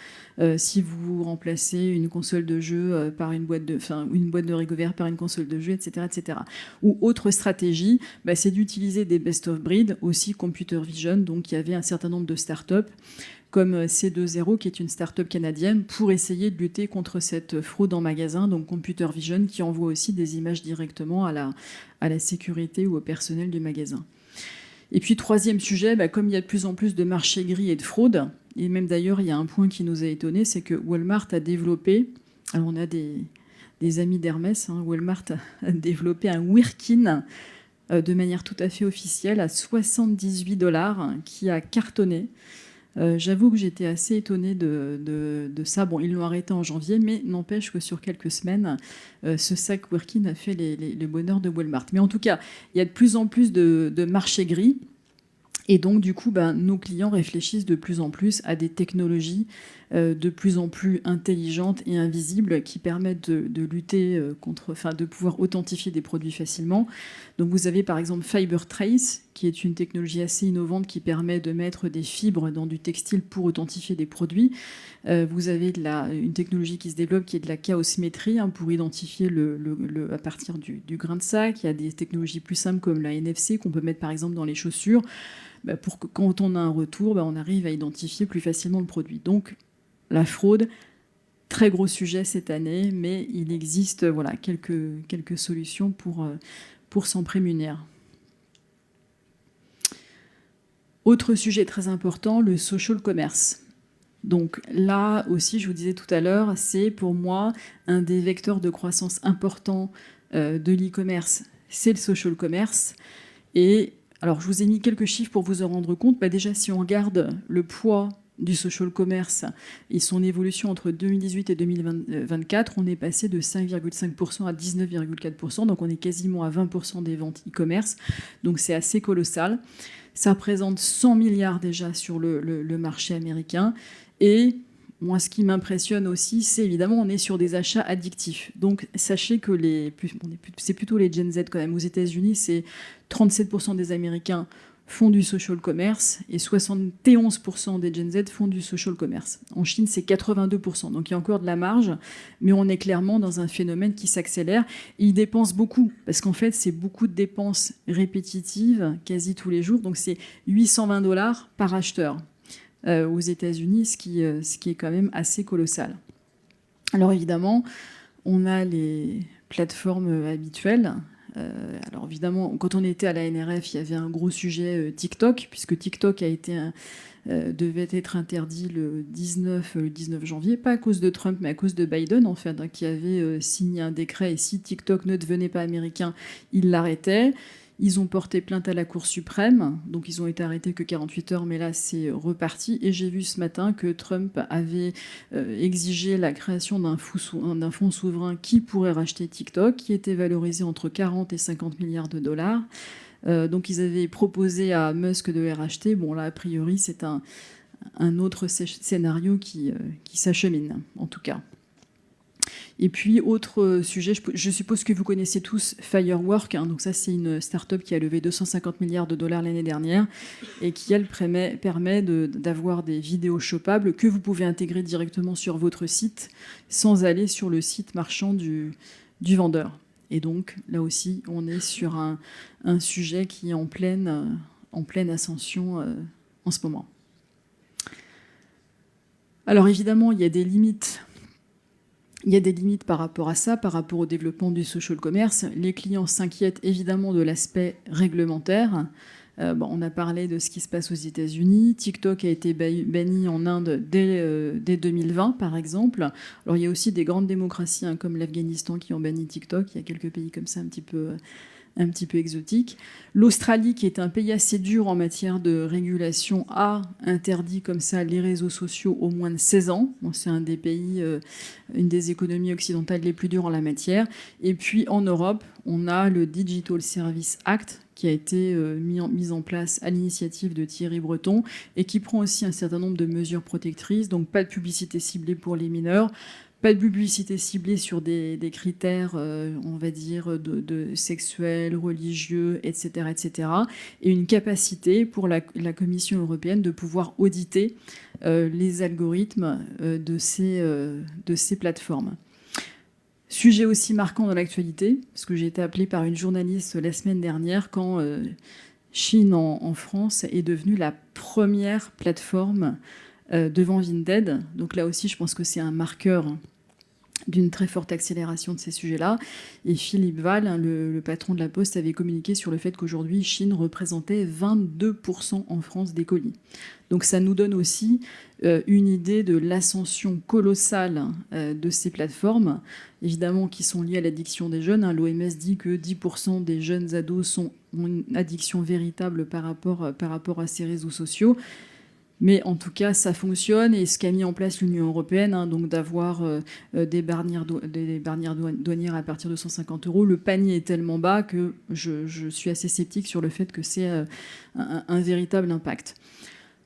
si vous remplacez une console de jeu par une boîte de Rigover par une console de jeu, etc., etc. Ou autre stratégie, c'est d'utiliser des best-of-breed, aussi computer vision. Donc il y avait un certain nombre de startups comme C20, qui est une start-up canadienne, pour essayer de lutter contre cette fraude en magasin, donc Computer Vision, qui envoie aussi des images directement à la sécurité ou au personnel du magasin. Et puis, 3e sujet, comme il y a de plus en plus de marchés gris et de fraude, et même d'ailleurs, il y a un point qui nous a étonnés, c'est que Walmart a développé, alors on a des amis d'Hermès, Walmart a développé un Wirkin de manière tout à fait officielle à $78 qui a cartonné. J'avoue que j'étais assez étonnée de ça. Bon, ils l'ont arrêté en janvier, mais n'empêche que sur quelques semaines, ce sac Wirkin a fait le bonheur de Walmart. Mais en tout cas, il y a de plus en plus de marchés gris. Et donc, du coup, nos clients réfléchissent de plus en plus à des technologies de plus en plus intelligentes et invisibles qui permettent de lutter de pouvoir authentifier des produits facilement. Donc, vous avez par exemple FiberTrace, qui est une technologie assez innovante qui permet de mettre des fibres dans du textile pour authentifier des produits. Vous avez une technologie qui se développe qui est de la chaosmétrie pour identifier à partir du grain de sac. Il y a des technologies plus simples comme la NFC qu'on peut mettre par exemple dans les chaussures pour que quand on a un retour, on arrive à identifier plus facilement le produit. Donc la fraude, très gros sujet cette année, mais il existe quelques solutions pour s'en prémunir. Autre sujet très important, le social commerce. Donc là aussi, je vous disais tout à l'heure, c'est pour moi un des vecteurs de croissance importants de l'e-commerce, c'est le social commerce. Et alors, je vous ai mis quelques chiffres pour vous en rendre compte. Déjà, si on regarde le poids du social commerce et son évolution entre 2018 et 2024, on est passé de 5,5% à 19,4%, donc on est quasiment à 20% des ventes e-commerce, donc c'est assez colossal. Ça représente 100 milliards déjà sur le marché américain, et moi, ce qui m'impressionne aussi, c'est évidemment, on est sur des achats addictifs. Donc, sachez que c'est plutôt les Gen Z quand même. Aux États-Unis, c'est 37% des Américains font du social commerce et 71% des Gen Z font du social commerce. En Chine, c'est 82%. Donc, il y a encore de la marge, mais on est clairement dans un phénomène qui s'accélère. Et ils dépensent beaucoup, parce qu'en fait, c'est beaucoup de dépenses répétitives, quasi tous les jours. Donc, c'est $820 par acheteur. Aux États-Unis, ce qui est quand même assez colossal. Alors évidemment, on a les plateformes habituelles. Alors évidemment, quand on était à la NRF, il y avait un gros sujet TikTok, puisque TikTok devait être interdit le 19 janvier, pas à cause de Trump, mais à cause de Biden, en fait, qui avait signé un décret, et si TikTok ne devenait pas américain, il l'arrêtait. Ils ont porté plainte à la Cour suprême, donc ils ont été arrêtés que 48 heures, mais là c'est reparti. Et j'ai vu ce matin que Trump avait exigé la création d'un fonds souverain qui pourrait racheter TikTok, qui était valorisé entre 40 et 50 milliards de dollars. Donc ils avaient proposé à Musk de les racheter. Bon là, a priori, c'est un autre scénario qui s'achemine, en tout cas. Et puis, autre sujet, je suppose que vous connaissez tous Firework. Donc ça, c'est une start-up qui a levé 250 milliards de dollars l'année dernière et qui, elle, permet d'avoir des vidéos shoppables que vous pouvez intégrer directement sur votre site sans aller sur le site marchand du vendeur. Et donc, là aussi, on est sur un sujet qui est en pleine ascension en ce moment. Alors, évidemment, il y a des limites. Il y a des limites par rapport à ça, par rapport au développement du social commerce. Les clients s'inquiètent évidemment de l'aspect réglementaire. On a parlé de ce qui se passe aux États-Unis. TikTok a été banni en Inde dès 2020, par exemple. Alors, il y a aussi des grandes démocraties comme l'Afghanistan qui ont banni TikTok. Il y a quelques pays comme ça un petit peu exotiques. L'Australie, qui est un pays assez dur en matière de régulation, a interdit comme ça les réseaux sociaux au moins de 16 ans. Bon, c'est un des pays, une des économies occidentales les plus dures en la matière. Et puis en Europe, on a le Digital Services Act qui a été mis en place à l'initiative de Thierry Breton et qui prend aussi un certain nombre de mesures protectrices. Donc pas de publicité ciblée pour les mineurs, pas de publicité ciblée sur des critères, on va dire, de sexuels, religieux, etc., etc. Et une capacité pour la Commission européenne de pouvoir auditer les algorithmes de ces plateformes. Sujet aussi marquant dans l'actualité, parce que j'ai été appelée par une journaliste la semaine dernière quand Shein en France est devenue la première plateforme devant Vinted. Donc là aussi, je pense que c'est un marqueur d'une très forte accélération de ces sujets-là. Et Philippe Val, le patron de la Poste, avait communiqué sur le fait qu'aujourd'hui, Shein représentait 22% en France des colis. Donc ça nous donne aussi une idée de l'ascension colossale de ces plateformes, évidemment qui sont liées à l'addiction des jeunes. L'OMS dit que 10% des jeunes ados ont une addiction véritable par rapport à ces réseaux sociaux. Mais en tout cas, ça fonctionne, et ce qu'a mis en place l'Union européenne, donc d'avoir des barrières douanières à partir de 150 €, le panier est tellement bas que je suis assez sceptique sur le fait que c'est un véritable impact.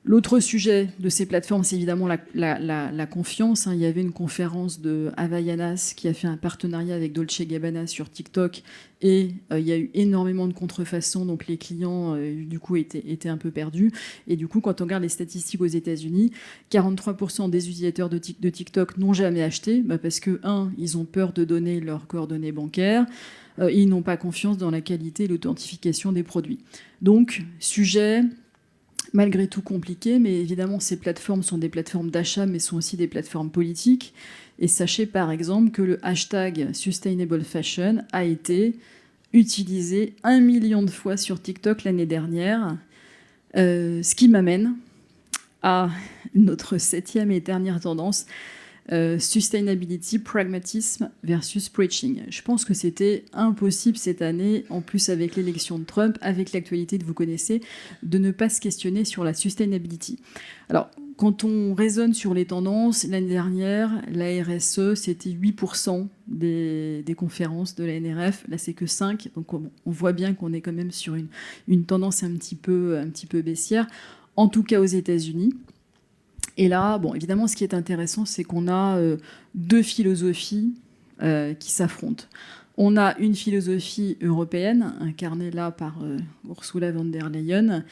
L'autre sujet de ces plateformes, c'est évidemment la confiance. Il y avait une conférence de Havaianas qui a fait un partenariat avec Dolce & Gabbana sur TikTok, et il y a eu énormément de contrefaçons, donc les clients du coup étaient un peu perdus. Et du coup, quand on regarde les statistiques aux États-Unis, 43% des utilisateurs de TikTok n'ont jamais acheté, parce que, ils ont peur de donner leurs coordonnées bancaires, ils n'ont pas confiance dans la qualité et l'authentification des produits. Donc, sujet malgré tout compliqué, mais évidemment, ces plateformes sont des plateformes d'achat, mais sont aussi des plateformes politiques. Et sachez par exemple que le hashtag Sustainable Fashion a été utilisé 1 million de fois sur TikTok l'année dernière, ce qui m'amène à notre 7e et dernière tendance, sustainability, pragmatisme versus preaching. Je pense que c'était impossible cette année, en plus avec l'élection de Trump, avec l'actualité que vous connaissez, de ne pas se questionner sur la sustainability. Alors, quand on raisonne sur les tendances, l'année dernière, la RSE, c'était 8% des conférences de la NRF. Là, c'est que 5%. Donc, on voit bien qu'on est quand même sur une tendance un petit peu baissière, en tout cas aux États-Unis. Et là, bon, évidemment, ce qui est intéressant, c'est qu'on a deux philosophies qui s'affrontent. On a une philosophie européenne, incarnée là par Ursula von der Leyen,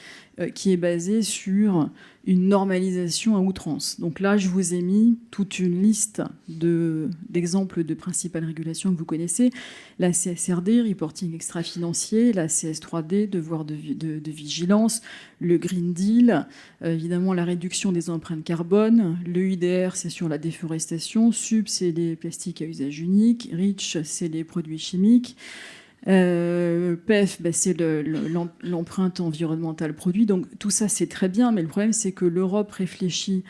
qui est basée sur une normalisation à outrance. Donc là, je vous ai mis toute une liste d'exemples de principales régulations que vous connaissez. La CSRD, reporting extra-financier, la CS3D, devoir de vigilance, le Green Deal, évidemment la réduction des empreintes carbone, le UDR, c'est sur la déforestation, SUB, c'est les plastiques à usage unique, REACH, c'est les produits chimiques, PEF, c'est l'empreinte environnementale produit. Donc tout ça, c'est très bien, mais le problème, c'est que l'Europe réfléchit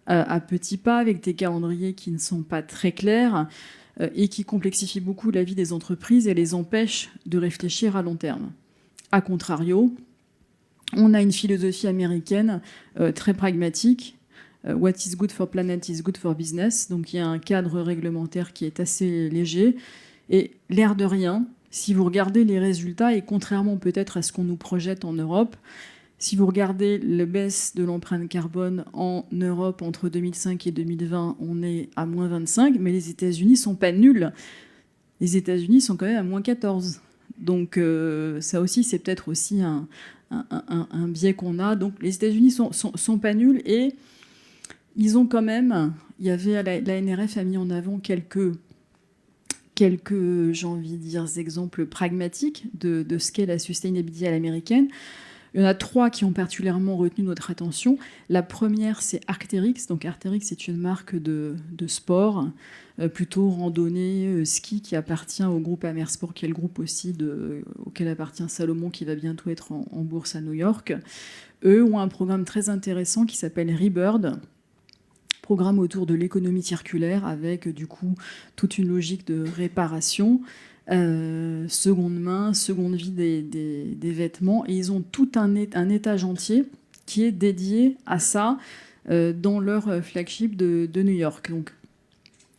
à petits pas, avec des calendriers qui ne sont pas très clairs et qui complexifient beaucoup la vie des entreprises et les empêchent de réfléchir à long terme. A contrario, on a une philosophie américaine très pragmatique. What is good for planet is good for business. Donc il y a un cadre réglementaire qui est assez léger. Et l'air de rien, si vous regardez les résultats, et contrairement peut-être à ce qu'on nous projette en Europe, si vous regardez la baisse de l'empreinte carbone en Europe entre 2005 et 2020, on est à moins 25, mais les États-Unis ne sont pas nuls. Les États-Unis sont quand même à moins 14. Donc ça aussi, c'est peut-être aussi un biais qu'on a. Donc les États-Unis sont pas nuls, et ils ont quand même... la NRF a mis en avant quelques j'ai envie de dire, exemples pragmatiques de ce qu'est la sustainability à l'américaine. Il y en a 3 qui ont particulièrement retenu notre attention. La première, c'est Arc'teryx. Donc Arc'teryx, c'est une marque de sport, plutôt randonnée, ski, qui appartient au groupe Amersport, qui est le groupe aussi auquel appartient Salomon, qui va bientôt être en bourse à New York. Eux ont un programme très intéressant qui s'appelle Rebird, programme autour de l'économie circulaire, avec du coup toute une logique de réparation, seconde main, seconde vie des vêtements, et ils ont tout un étage entier qui est dédié à ça dans leur flagship de New York. Donc,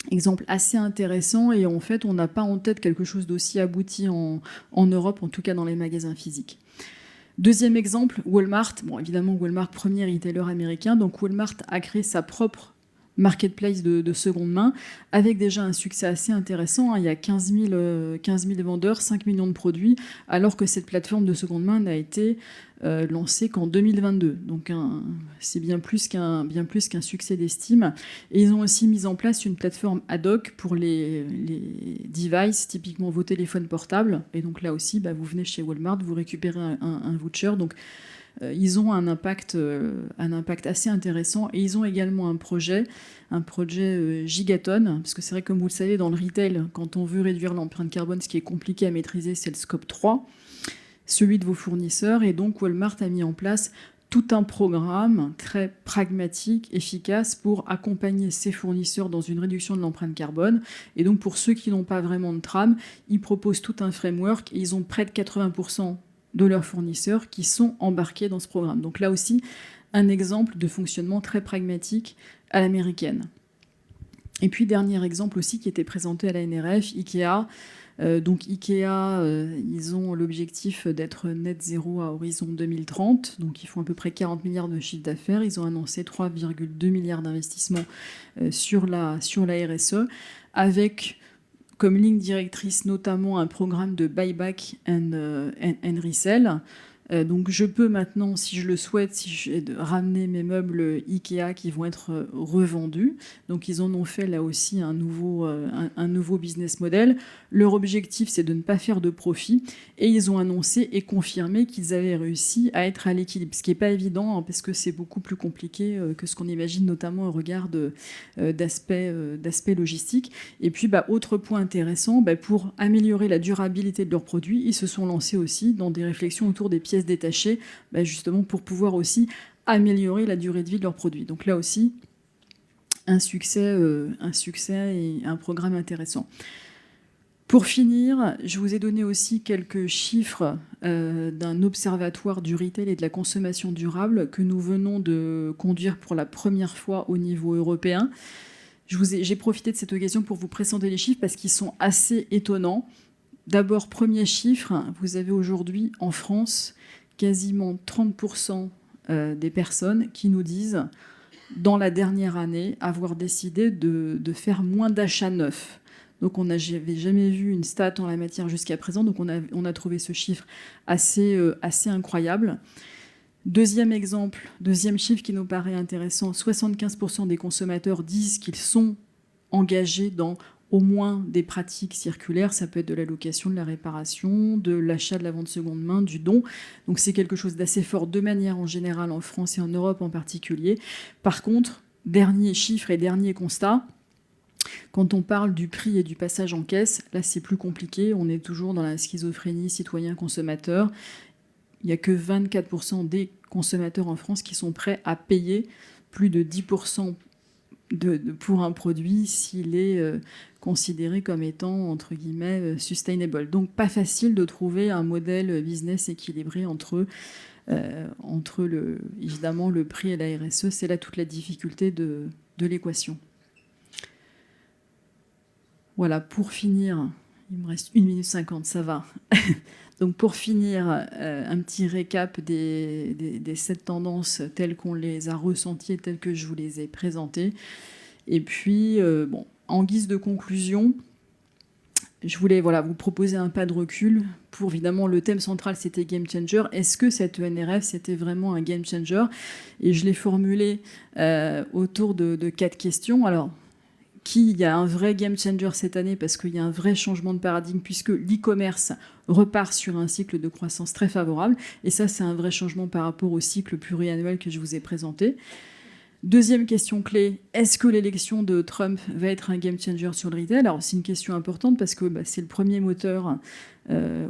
exemple assez intéressant, et en fait on n'a pas en tête quelque chose d'aussi abouti en Europe, en tout cas dans les magasins physiques. Deuxième exemple, Walmart. Bon, évidemment, Walmart, premier retailer américain. Donc Walmart a créé sa propre marketplace de seconde main, avec déjà un succès assez intéressant. Il y a 15 000 vendeurs, 5 millions de produits, alors que cette plateforme de seconde main n'a été lancée qu'en 2022. Donc c'est bien plus qu'un succès d'estime. Et ils ont aussi mis en place une plateforme ad hoc pour les devices, typiquement vos téléphones portables. Et donc là aussi, vous venez chez Walmart, vous récupérez un voucher. Donc ils ont un impact assez intéressant, et ils ont également un projet gigaton, parce que c'est vrai, comme vous le savez, dans le retail, quand on veut réduire l'empreinte carbone, ce qui est compliqué à maîtriser, c'est le scope 3, celui de vos fournisseurs, et donc Walmart a mis en place tout un programme très pragmatique, efficace, pour accompagner ses fournisseurs dans une réduction de l'empreinte carbone. Et donc pour ceux qui n'ont pas vraiment de tram, ils proposent tout un framework, et ils ont près de 80% de leurs fournisseurs qui sont embarqués dans ce programme. Donc là aussi, un exemple de fonctionnement très pragmatique à l'américaine. Et puis, dernier exemple aussi qui était présenté à la NRF, Ikea. Donc Ikea, ils ont l'objectif d'être net zéro à horizon 2030. Donc ils font à peu près 40 milliards de chiffre d'affaires. Ils ont annoncé 3,2 milliards d'investissements sur la RSE, avec comme ligne directrice notamment un programme de buyback and resell. Donc je peux maintenant, si je le souhaite, ramener mes meubles Ikea qui vont être revendus. Donc ils en ont fait là aussi un nouveau business model. Leur objectif, c'est de ne pas faire de profit. Et ils ont annoncé et confirmé qu'ils avaient réussi à être à l'équilibre. Ce qui n'est pas évident, hein, parce que c'est beaucoup plus compliqué que ce qu'on imagine, notamment au regard d'aspects logistiques. Et puis, autre point intéressant, pour améliorer la durabilité de leurs produits, ils se sont lancés aussi dans des réflexions autour des pièces détachées, justement pour pouvoir aussi améliorer la durée de vie de leurs produits. Donc là aussi, un succès et un programme intéressant. Pour finir, je vous ai donné aussi quelques chiffres d'un observatoire du retail et de la consommation durable que nous venons de conduire pour la première fois au niveau européen. J'ai profité de cette occasion pour vous présenter les chiffres parce qu'ils sont assez étonnants. D'abord, premier chiffre, vous avez aujourd'hui en France quasiment 30% des personnes qui nous disent, dans la dernière année, avoir décidé de faire moins d'achats neufs. Donc on n'avait jamais vu une stat en la matière jusqu'à présent, donc on a trouvé ce chiffre assez incroyable. Deuxième exemple, deuxième chiffre qui nous paraît intéressant, 75% des consommateurs disent qu'ils sont engagés dans au moins des pratiques circulaires. Ça peut être de la location, de la réparation, de l'achat, de la vente seconde main, du don. Donc c'est quelque chose d'assez fort de manière en général en France et en Europe en particulier. Par contre, dernier chiffre et dernier constat, quand on parle du prix et du passage en caisse, là c'est plus compliqué, on est toujours dans la schizophrénie citoyen-consommateur. Il n'y a que 24% des consommateurs en France qui sont prêts à payer plus de 10% pour un produit s'il est considéré comme étant, entre guillemets, sustainable. Donc pas facile de trouver un modèle business équilibré entre évidemment le prix et la RSE. C'est là toute la difficulté de l'équation. Voilà, pour finir, il me reste 1 minute 50, ça va. Donc pour finir, un petit récap des 7 tendances telles qu'on les a ressenties et telles que je vous les ai présentées. Et puis, en guise de conclusion, je voulais vous proposer un pas de recul pour, évidemment, le thème central, c'était Game Changer. Est-ce que cette ENRF, c'était vraiment un Game Changer? Et je l'ai formulé autour de 4 questions. Alors, il y a un vrai game changer cette année parce qu'il y a un vrai changement de paradigme puisque l'e-commerce repart sur un cycle de croissance très favorable. Et ça, c'est un vrai changement par rapport au cycle pluriannuel que je vous ai présenté. Deuxième question clé, est-ce que l'élection de Trump va être un game changer sur le retail? Alors, c'est une question importante parce que c'est le premier moteur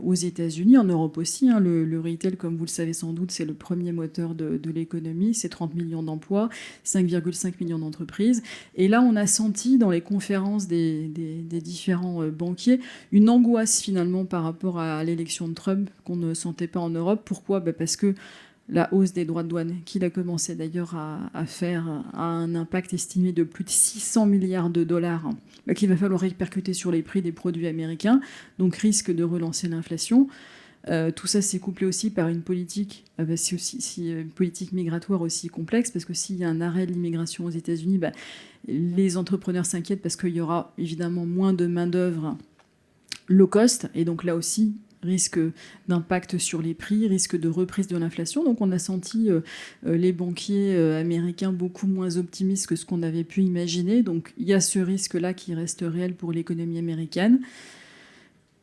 aux États-Unis, en Europe aussi. Le retail, comme vous le savez sans doute, c'est le premier moteur de l'économie. C'est 30 millions d'emplois, 5,5 millions d'entreprises. Et là, on a senti dans les conférences des différents banquiers une angoisse finalement par rapport à l'élection de Trump qu'on ne sentait pas en Europe. Pourquoi? Parce que la hausse des droits de douane, qu'il a commencé d'ailleurs à faire, a un impact estimé de plus de 600 milliards de dollars qu'il va falloir répercuter sur les prix des produits américains, donc risque de relancer l'inflation. Tout ça s'est couplé aussi par une politique, une politique migratoire aussi complexe, parce que s'il y a un arrêt de l'immigration aux États-Unis, les entrepreneurs s'inquiètent parce qu'il y aura évidemment moins de main-d'œuvre low cost, et donc là aussi, risque d'impact sur les prix, risque de reprise de l'inflation. Donc on a senti les banquiers américains beaucoup moins optimistes que ce qu'on avait pu imaginer. Donc il y a ce risque-là qui reste réel pour l'économie américaine.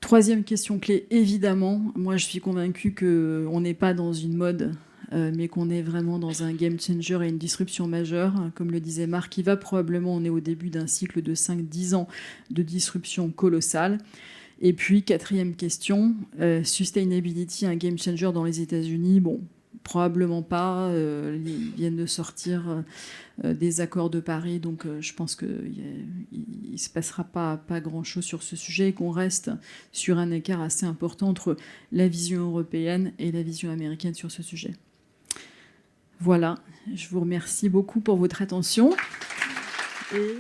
Troisième question clé, évidemment, moi je suis convaincue qu'on n'est pas dans une mode, mais qu'on est vraiment dans un game changer et une disruption majeure. Comme le disait Marc, on est au début d'un cycle de 5-10 ans de disruption colossale. Et puis, quatrième question, sustainability, un game changer dans les États-Unis? Bon, probablement pas. Ils viennent de sortir des accords de Paris, donc je pense qu'il ne se passera pas grand-chose sur ce sujet et qu'on reste sur un écart assez important entre la vision européenne et la vision américaine sur ce sujet. Voilà, je vous remercie beaucoup pour votre attention. Et